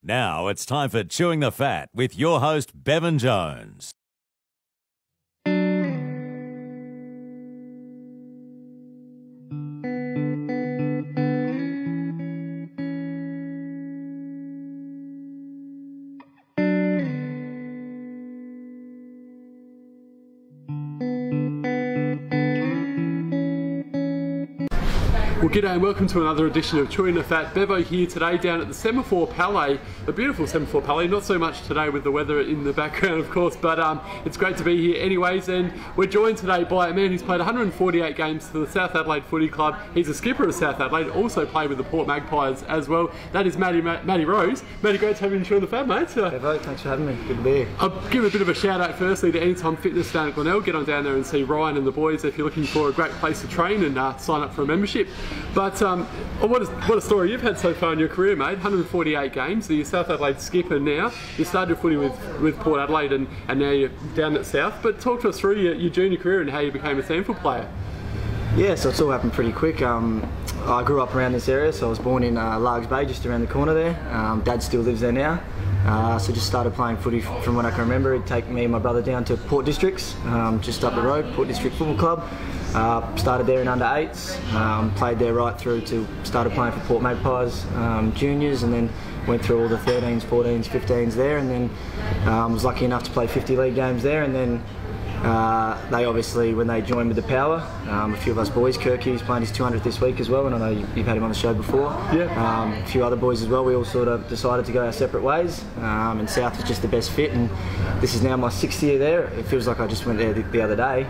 Now it's time for Chewing the Fat with your host, Bevan Jones. Well, g'day and welcome to another edition of Chewing the Fat. Bevo here today down at the SANFL Palais, the beautiful SANFL Palais. Not so much today with the weather in the background, of course, but it's great to be here anyways. And we're joined today by a man who's played 148 games for the South Adelaide Footy Club. He's a skipper of South Adelaide, also played with the Port Magpies as well. That is Matty Rose. Matty, great to have you in Chewing the Fat, mate. Bevo, thanks for having me. Good to be here. I'll give a bit of a shout out firstly to Anytime Fitness down at Glenelg. Get on down there and see Ryan and the boys if you're looking for a great place to train and sign up for a membership. But what a story you've had so far in your career, mate. 148 games. So you're South Adelaide skipper now. You started footy with Port Adelaide and now you're down at South. But talk to us through your junior career and how you became a SANFL player. Yeah, so it's all happened pretty quick. I grew up around this area, so I was born in Largs Bay, just around the corner there. Dad still lives there now. So just started playing footy from when I can remember. He'd take me and my brother down to Port Districts, just up the road, Port District Football Club. Started there in under 8s, played there right through to started playing for Port Magpies juniors, and then went through all the 13s, 14s, 15s there, and then was lucky enough to play 50 league games there, and then they obviously, when they joined with the Power, a few of us boys, Kirky's playing his 200th this week as well, and I know you've had him on the show before. Yeah. A few other boys as well. We all sort of decided to go our separate ways, and South was just the best fit, and this is now my 6th year there. It feels like I just went there the other day.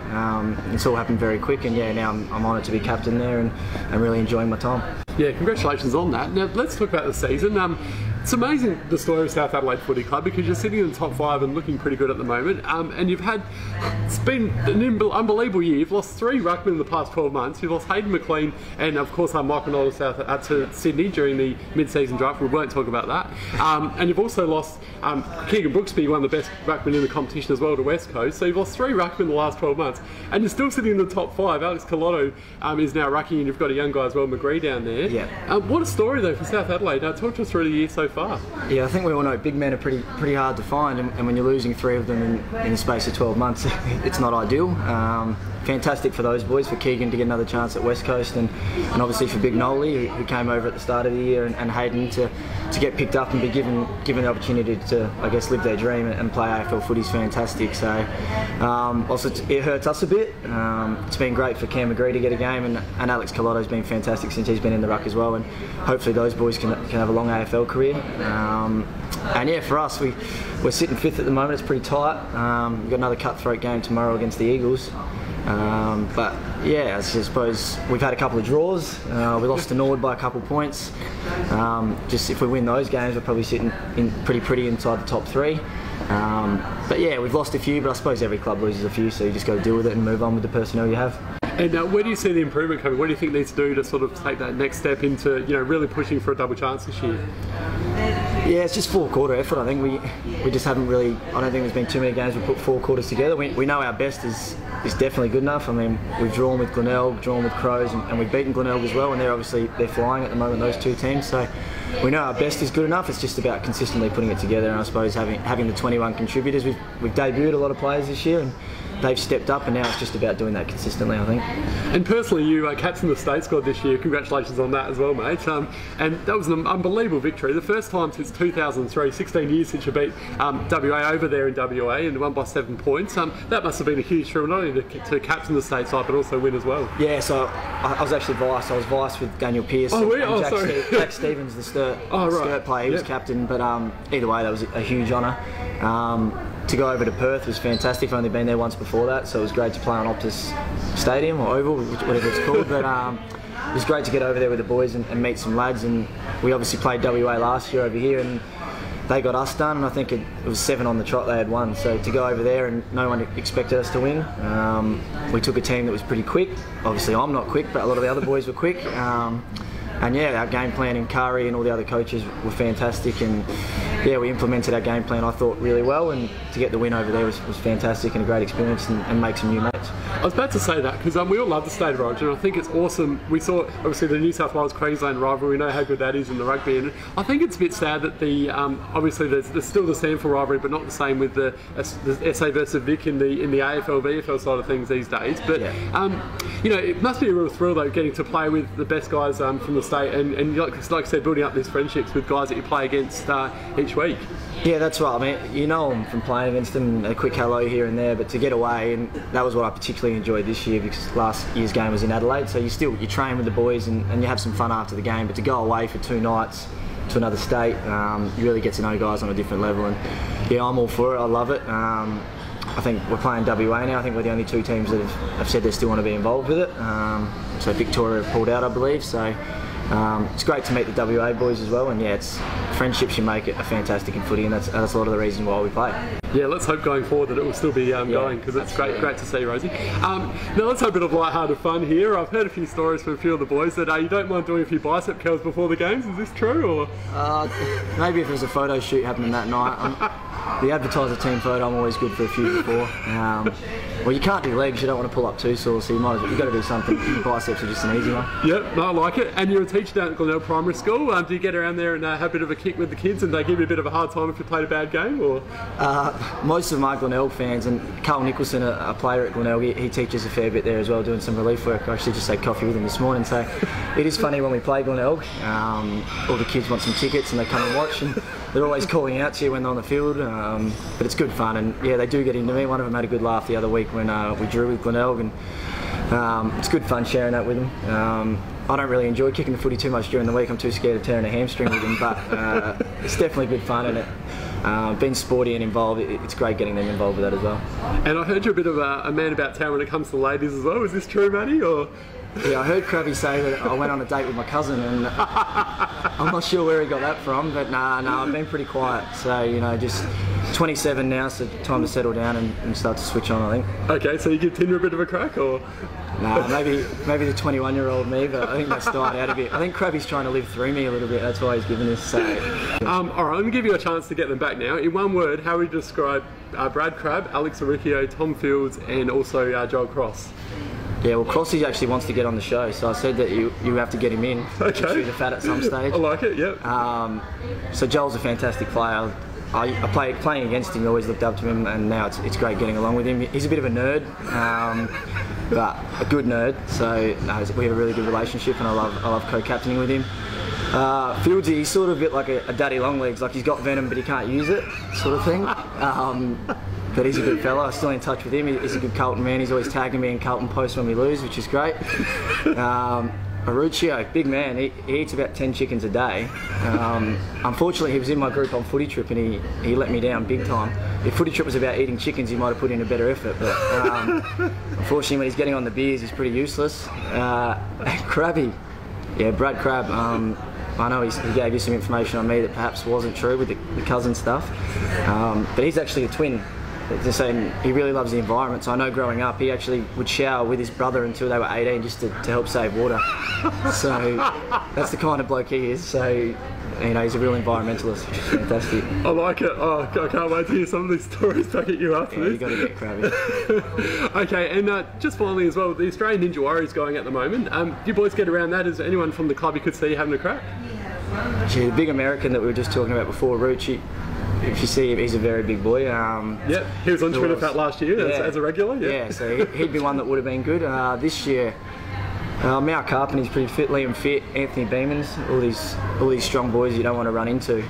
It's all happened very quick, and yeah, now I'm honoured to be captain there and really enjoying my time. Yeah, congratulations on that. Now let's talk about the season. It's amazing, the story of South Adelaide Footy Club, because you're sitting in the top 5 and looking pretty good at the moment, and it's been an unbelievable year. You've lost 3 ruckmen in the past 12 months. You've lost Hayden McLean and of course Michael Knowles to Sydney during the mid-season draft. We won't talk about that. And you've also lost Keegan Brooksby, one of the best ruckmen in the competition as well, to West Coast. So you've lost 3 ruckmen in the last 12 months, and you're still sitting in the top 5. Alex Colotto is now rucking, and you've got a young guy as well, McGree, down there. Yeah. What a story though for South Adelaide. Talk to us through the year so far. Yeah, I think we all know big men are pretty hard to find, and when you're losing 3 of them in the space of 12 months, it's not ideal. Fantastic for those boys, for Keegan to get another chance at West Coast, and obviously for Big Nolly, who came over at the start of the year, and Hayden to get picked up and be given the opportunity to, I guess, live their dream and play AFL footy is fantastic. So also it hurts us a bit. It's been great for Cam McGree to get a game, and Alex Colotto's been fantastic since he's been in the ruck as well, and hopefully those boys can have a long AFL career. And yeah, for us, we're sitting 5th at the moment. It's pretty tight. We've got another cutthroat game tomorrow against the Eagles. But yeah, I suppose we've had a couple of draws. We lost to Nord by a couple of points. Just if we win those games, we're probably sitting pretty inside the top 3. But yeah, we've lost a few, but I suppose every club loses a few, so you just got to deal with it and move on with the personnel you have. And where do you see the improvement coming? What do you think needs to do to sort of take that next step into, really pushing for a double chance this year? Yeah, it's just 4-quarter effort. I think we just haven't really. I don't think there's been too many games we put 4 quarters together. We know our best is definitely good enough. I mean, we've drawn with Glenelg, drawn with Crows, and we've beaten Glenelg as well. And they're flying at the moment, those 2 teams. So we know our best is good enough. It's just about consistently putting it together. And I suppose having the 21 contributors. We've debuted a lot of players this year, and they've stepped up, and now it's just about doing that consistently, I think. And personally, you captained the state squad this year. Congratulations on that as well, mate. And that was an unbelievable victory. The first time since 2003, 16 years since you beat WA over there in WA and won by 7 points. That must have been a huge thrill, not only to captain the state side, but also win as well. Yeah, so I was actually vice. I was vice with Daniel Pearce and Jack Stevens, the skirt player. He was captain, but either way, that was a huge honour. To go over to Perth was fantastic. I've only been there once before that, so it was great to play on Optus Stadium or Oval, whatever it's called. But it was great to get over there with the boys and meet some lads. And we obviously played WA last year over here, and they got us done. And I think it was 7 on the trot they had won. So to go over there and no one expected us to win. We took a team that was pretty quick. Obviously I'm not quick, but a lot of the other boys were quick. And yeah, our game plan in Kari and all the other coaches were fantastic, and yeah, we implemented our game plan, I thought, really well, and to get the win over there was fantastic and a great experience, and make some new mates. I was about to say that because we all love the State of Origin. I think it's awesome. We saw obviously the New South Wales-Queensland rivalry. We know how good that is in the rugby, and I think it's a bit sad that the obviously there's still the SANFL rivalry, but not the same with the SA versus Vic in the AFL, VFL side of things these days. But you know, it must be a real thrill though, getting to play with the best guys from the state, and like I said, building up these friendships with guys that you play against each week. Yeah, that's right. I mean, you know them from playing against them, a quick hello here and there, but to get away, and that was what I particularly enjoyed this year, because last year's game was in Adelaide, so you train with the boys and you have some fun after the game, but to go away for 2 nights to another state, you really get to know guys on a different level, and yeah, I'm all for it. I love it. I think we're playing WA now. I think we're the only 2 teams that have said they still want to be involved with it. So Victoria have pulled out, I believe. So it's great to meet the WA boys as well, and yeah, it's friendships you make are fantastic in footy, and that's a lot of the reason why we play. Yeah, let's hope going forward that it will still be going, because it's great to see, Rosie. Now let's have a bit of light-hearted fun here. I've heard a few stories from a few of the boys that you don't mind doing a few bicep curls before the games. Is this true, or? Maybe if there's a photo shoot happening that night. The advertiser team photo, I'm always good for a few before. Well, you can't do legs, you don't want to pull up too sore, so you've got to do something. Biceps are just an easy one. Yep, no, I like it. And you're a teacher down at Glenelg Primary School. Do you get around there and have a bit of a kick with the kids, and they give you a bit of a hard time if you played a bad game, or? Most of my Glenelg fans, and Carl Nicholson, a player at Glenelg, he teaches a fair bit there as well, doing some relief work. I actually just had coffee with him this morning, so it is funny when we play Glenelg. All the kids want some tickets and they come and watch, and they're always calling out to you when they're on the field, but it's good fun, and yeah, they do get into me. One of them had a good laugh the other week when we drew with Glenelg, and it's good fun sharing that with them. I don't really enjoy kicking the footy too much during the week. I'm too scared of tearing a hamstring with them, but it's definitely good fun, and being sporty and involved, it's great getting them involved with that as well. And I heard you're a bit of a man about town when it comes to the ladies as well. Is this true, Matty, or? Yeah, I heard Krabby say that I went on a date with my cousin, and I'm not sure where he got that from, but no, I've been pretty quiet. So, you know, just 27 now, so time to settle down and start to switch on, I think. Okay, so you give Tinder a bit of a crack, or? No, maybe the 21-year-old me, but I think that's died out a bit. I think Krabby's trying to live through me a little bit, that's why he's giving this. So. Alright, I'm going to give you a chance to get them back now. In one word, how would you describe Brad Crabb, Alex Oricchio, Tom Fields, and also Joel Cross? Yeah, well, Crossy actually wants to get on the show, so I said that you have to get him in. Okay. Chew the fat at some stage. I like it, yep. So Joel's a fantastic player. Playing against him, I always looked up to him, and now it's great getting along with him. He's a bit of a nerd, but a good nerd, so we have a really good relationship, and I love co-captaining with him. Fieldsy, he's sort of a bit like a daddy longlegs, like he's got venom but he can't use it, sort of thing. But he's a good fella. I'm still in touch with him. He's a good Carlton man. He's always tagging me in Carlton posts when we lose, which is great. Oricchio, big man. He eats about 10 chickens a day. Unfortunately, he was in my group on footy trip, and he let me down big time. If footy trip was about eating chickens, he might have put in a better effort. But unfortunately, when he's getting on the beers, he's pretty useless. Krabby, yeah, Brad Crabb. I know he gave you some information on me that perhaps wasn't true with the cousin stuff, but he's actually a twin. Just saying, he really loves the environment. So I know growing up, he actually would shower with his brother until they were 18 just to help save water. So that's the kind of bloke he is. So, you know, he's a real environmentalist, which is fantastic. I like it. Oh, I can't wait to hear some of these stories back at you after this. You got to get Krabby. Okay, and just finally as well, the Australian Ninja Warriors going at the moment. Do you boys get around that? Is there anyone from the club you could see having a crack? Yeah, the big American that we were just talking about before, Rucci. If you see him, he's a very big boy. Yep, he was on Twitter Fat last year as a regular. Yeah, so he'd be one that would have been good. This year, Mal Carpenter's pretty fit, Liam Fit, Anthony Beamans, all these strong boys you don't want to run into.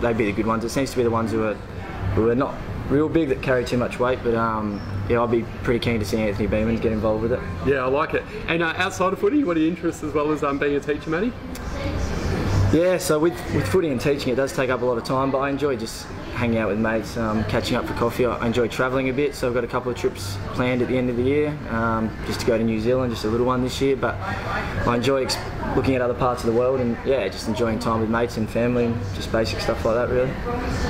They'd be the good ones. It seems to be the ones who are not real big that carry too much weight, but yeah, I'd be pretty keen to see Anthony Beamans get involved with it. Yeah, I like it. And outside of footy, what are your interests as well as being a teacher, Matty? Yeah, so with footy and teaching, it does take up a lot of time, but I enjoy just hanging out with mates, catching up for coffee. I enjoy travelling a bit, so I've got a couple of trips planned at the end of the year, just to go to New Zealand, just a little one this year. But I enjoy looking at other parts of the world, and yeah, just enjoying time with mates and family, and just basic stuff like that, really.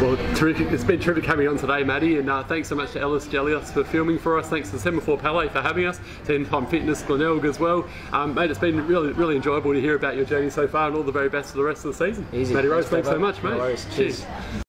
Well, terrific. It's been terrific having you on today, Matty, and thanks so much to Ellis Jellios for filming for us. Thanks to SANFL Palais for having us, 10 Time Fitness Glenelg as well. Mate, it's been really enjoyable to hear about your journey so far, and all the very best for the rest of the season. Easy. Matty Rose, thanks so much, mate. No worries. Cheers.